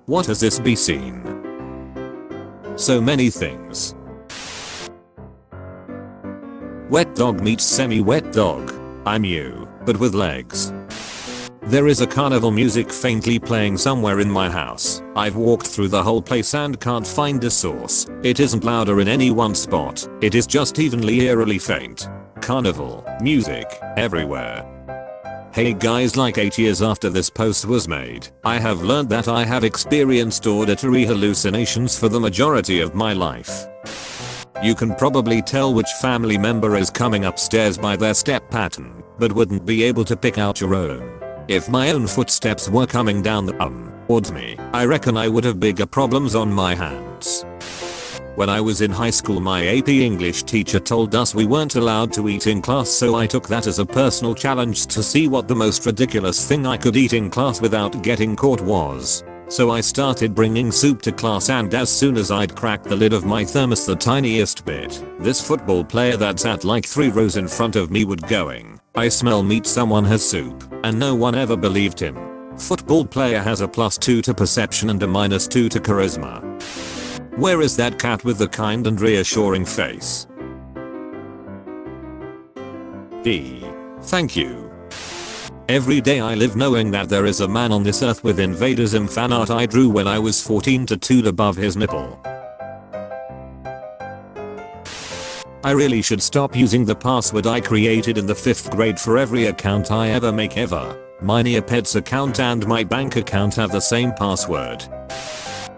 What has this be seen? So many things. Wet dog meets semi-wet dog. I'm you, but with legs. There is a carnival music faintly playing somewhere in my house. I've walked through the whole place and can't find a source. It isn't louder in any one spot. It is just evenly eerily faint. Carnival music everywhere. Hey guys, like 8 years after this post was made, I have learned that I have experienced auditory hallucinations for the majority of my life. You can probably tell which family member is coming upstairs by their step pattern, but wouldn't be able to pick out your own. If my own footsteps were coming down towards me, I reckon I would have bigger problems on my hands. When I was in high school, my AP English teacher told us we weren't allowed to eat in class, so I took that as a personal challenge to see what the most ridiculous thing I could eat in class without getting caught was. So I started bringing soup to class, and as soon as I'd cracked the lid of my thermos the tiniest bit, this football player that sat like 3 rows in front of me would going, "I smell meat, someone has soup," and no one ever believed him. Football player has a +2 to perception and a -2 to charisma. Where is that cat with the kind and reassuring face? Thank you. Every day I live knowing that there is a man on this earth with invaders fan art I drew when I was 14 tattooed above his nipple. I really should stop using the password I created in the 5th grade for every account I ever make ever. My Neopets account and my bank account have the same password.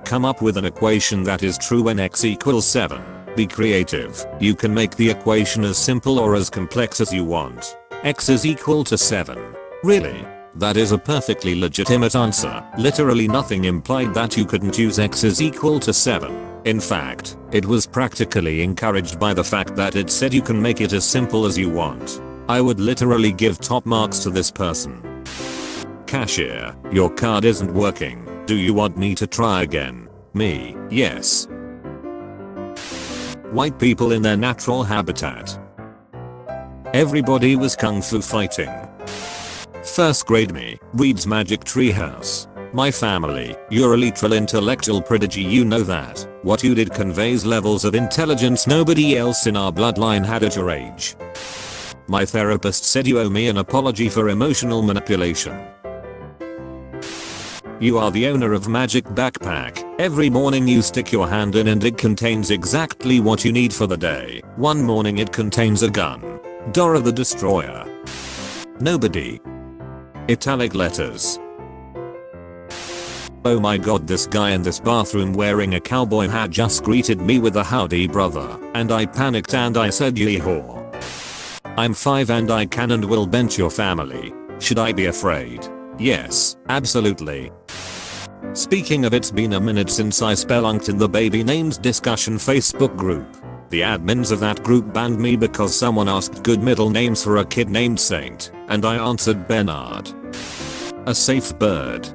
Come up with an equation that is true when x equals 7. Be creative. You can make the equation as simple or as complex as you want. X is equal to 7. Really? That is a perfectly legitimate answer. Literally nothing implied that you couldn't use x is equal to 7. In fact, it was practically encouraged by the fact that it said you can make it as simple as you want. I would literally give top marks to this person. Cashier, your card isn't working. Do you want me to try again? Me, yes. White people in their natural habitat. Everybody was kung fu fighting. 1st grade me, reads Magic Treehouse. My family, you're a literal intellectual prodigy, you know that. What you did conveys levels of intelligence nobody else in our bloodline had at your age. My therapist said you owe me an apology for emotional manipulation. You are the owner of Magic Backpack. Every morning you stick your hand in and it contains exactly what you need for the day. One morning it contains a gun. Dora the Destroyer. Nobody. Italic letters. Oh my god, this guy in this bathroom wearing a cowboy hat just greeted me with a howdy brother, and I panicked and I said yeehaw. I'm 5 and I can and will bench your family. Should I be afraid? Yes, absolutely. Speaking of, it's been a minute since I spelunked in the baby names discussion Facebook group. The admins of that group banned me because someone asked good middle names for a kid named Saint, and I answered Bernard. A safe bird.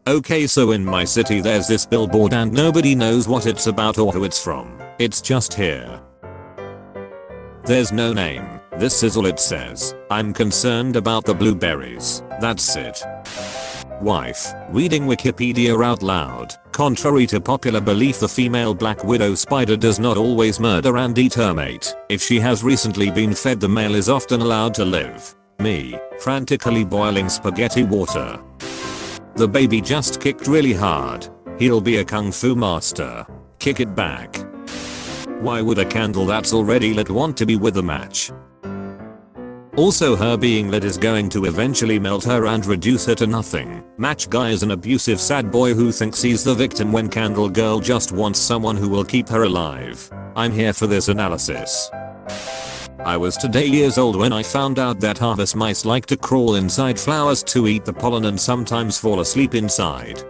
Okay, so in my city there's this billboard and nobody knows what it's about or who it's from. It's just here. There's no name. This is all it says. I'm concerned about the blueberries. That's it. Wife, reading Wikipedia out loud. Contrary to popular belief, the female black widow spider does not always murder and eat her mate. If she has recently been fed, the male is often allowed to live. Me, frantically boiling spaghetti water. The baby just kicked really hard. He'll be a kung fu master. Kick it back. Why would a candle that's already lit want to be with a match? Also, her being lit is going to eventually melt her and reduce her to nothing. Match guy is an abusive sad boy who thinks he's the victim when candle girl just wants someone who will keep her alive. I'm here for this analysis. I was today years old when I found out that harvest mice like to crawl inside flowers to eat the pollen and sometimes fall asleep inside.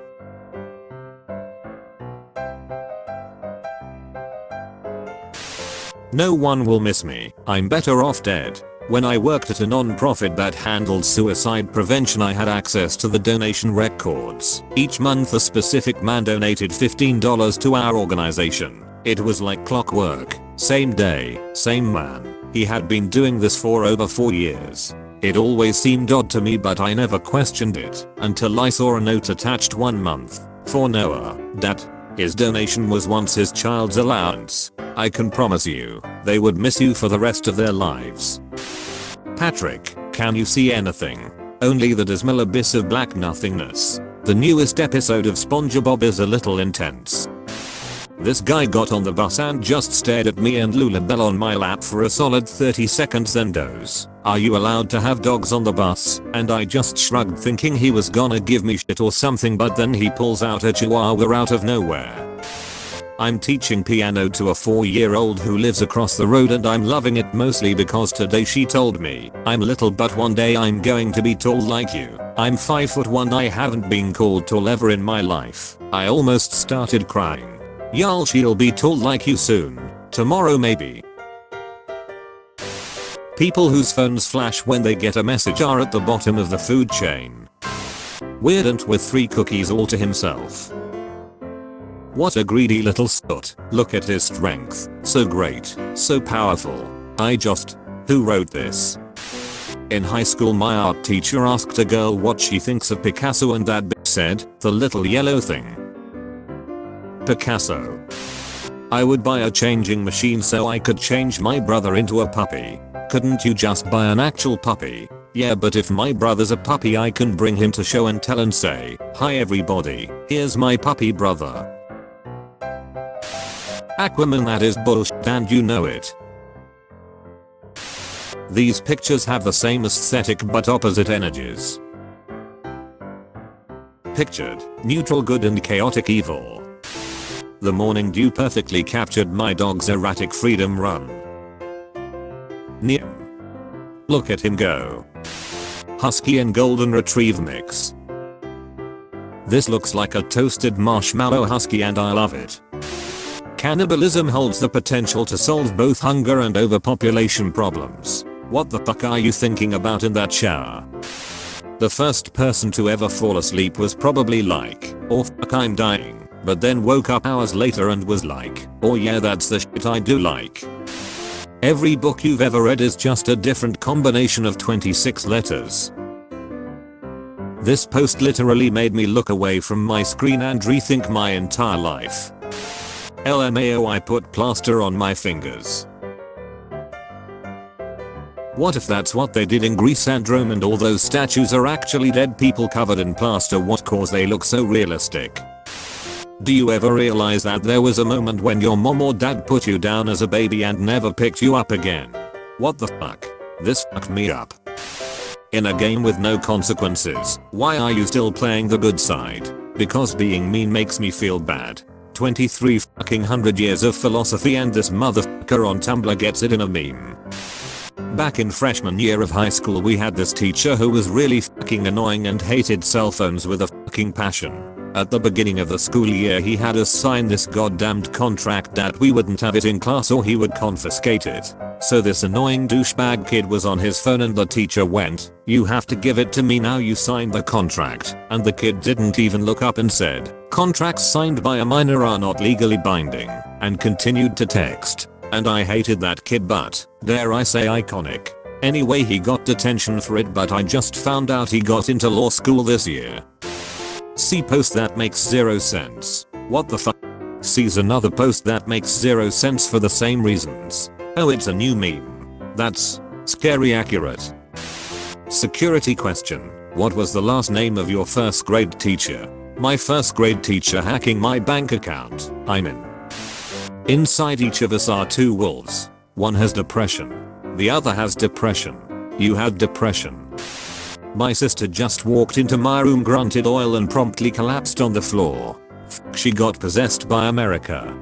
No one will miss me. I'm better off dead. When I worked at a non-profit that handled suicide prevention, I had access to the donation records. Each month a specific man donated $15 to our organization. It was like clockwork. Same day, same man. He had been doing this for over 4 years. It always seemed odd to me, but I never questioned it until I saw a note attached 1 month for Noah that his donation was once his child's allowance. I can promise you, they would miss you for the rest of their lives. Patrick, can you see anything? Only the dismal abyss of black nothingness. The newest episode of SpongeBob is a little intense. This guy got on the bus and just stared at me and Lulabelle on my lap for a solid 30 seconds then goes, "Are you allowed to have dogs on the bus?" And I just shrugged thinking he was gonna give me shit or something, but then he pulls out a chihuahua out of nowhere. I'm teaching piano to a 4-year-old who lives across the road and I'm loving it mostly because today she told me, "I'm little but one day I'm going to be tall like you." I'm 5'1". I haven't been called tall ever in my life. I almost started crying. Y'all, she'll be tall like you soon. Tomorrow maybe. People whose phones flash when they get a message are at the bottom of the food chain. Weird ant with 3 cookies all to himself. What a greedy little slut. Look at his strength. So great. So powerful. Who wrote this? In high school my art teacher asked a girl what she thinks of Picasso and that bitch said, "The little yellow thing." Picasso. I would buy a changing machine so I could change my brother into a puppy. Couldn't you just buy an actual puppy? Yeah, but if my brother's a puppy I can bring him to show and tell and say, "Hi everybody, here's my puppy brother." Aquaman, that is bullshit and you know it. These pictures have the same aesthetic but opposite energies. Pictured, neutral good and chaotic evil. The morning dew perfectly captured my dog's erratic freedom run. Neum. Look at him go. Husky and golden retrieve mix. This looks like a toasted marshmallow husky and I love it. Cannibalism holds the potential to solve both hunger and overpopulation problems. What the fuck are you thinking about in that shower? The first person to ever fall asleep was probably like, "Oh fuck, I'm dying." But then woke up hours later and was like, "Oh yeah, that's the shit I do like." Every book you've ever read is just a different combination of 26 letters. This post literally made me look away from my screen and rethink my entire life. LMAO, I put plaster on my fingers. What if that's what they did in Greece and Rome and all those statues are actually dead people covered in plaster? What cause they look so realistic? Do you ever realize that there was a moment when your mom or dad put you down as a baby and never picked you up again? What the fuck? This fucked me up. In a game with no consequences, why are you still playing the good side? Because being mean makes me feel bad. 23 fucking hundred years of philosophy and this motherfucker on Tumblr gets it in a meme. Back in freshman year of high school we had this teacher who was really fucking annoying and hated cell phones with a fucking passion. At the beginning of the school year he had us sign this goddamned contract that we wouldn't have it in class or he would confiscate it. So this annoying douchebag kid was on his phone and the teacher went, "You have to give it to me now, you signed the contract." And the kid didn't even look up and said, "Contracts signed by a minor are not legally binding," and continued to text. And I hated that kid, but, dare I say, iconic. Anyway, he got detention for it, but I just found out he got into law school this year. See post that makes 0 sense. What the fuck? Sees another post that makes 0 sense for the same reasons. Oh, it's a new meme. That's scary accurate. Security question. What was the last name of your first grade teacher? My first grade teacher hacking my bank account. I'm in. Inside each of us are 2 wolves. One has depression. The other has depression. You had depression. My sister just walked into my room, grunted oil and promptly collapsed on the floor. She got possessed by America.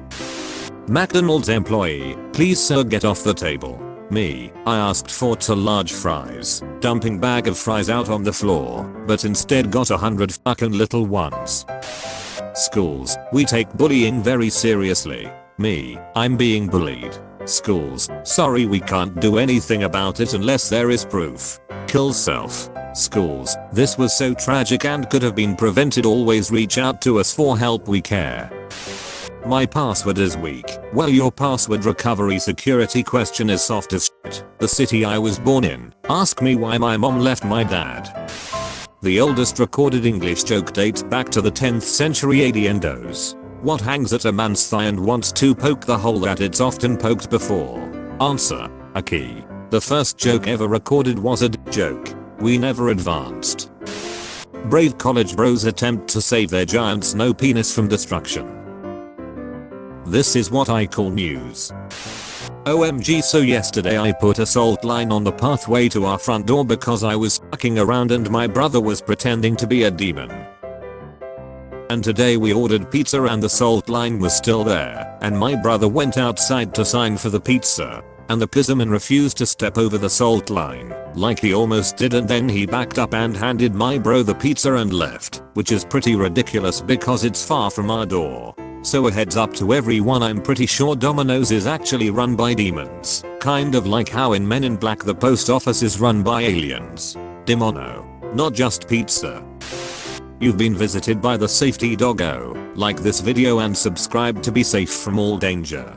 McDonald's employee, "Please sir, get off the table." Me, I asked for 2 large fries, dumping bag of fries out on the floor, but instead got 100 fucking little ones. Schools, we take bullying very seriously. Me, I'm being bullied. Schools, sorry, we can't do anything about it unless there is proof. Kill self. Schools, this was so tragic and could have been prevented. Always reach out to us for help, we care. My password is weak. Well, your password recovery security question is soft as shit. Egypt, the city I was born in. Ask me why my mom left my dad. The oldest recorded English joke dates back to the 10th century AD and goes, what hangs at a man's thigh and wants to poke the hole that it's often poked before? Answer, a key. The first joke ever recorded was a joke. We never advanced. Brave college bros attempt to save their giant snow penis from destruction. This is what I call news. OMG, so yesterday I put a salt line on the pathway to our front door because I was fucking around and my brother was pretending to be a demon. And today we ordered pizza and the salt line was still there, and my brother went outside to sign for the pizza, and the pizzaman refused to step over the salt line, like he almost did, and then he backed up and handed my bro the pizza and left, which is pretty ridiculous because it's far from our door. So a heads up to everyone, I'm pretty sure Domino's is actually run by demons. Kind of like how in Men in Black the post office is run by aliens. Demono. Not just pizza. You've been visited by the safety doggo. Like this video and subscribe to be safe from all danger.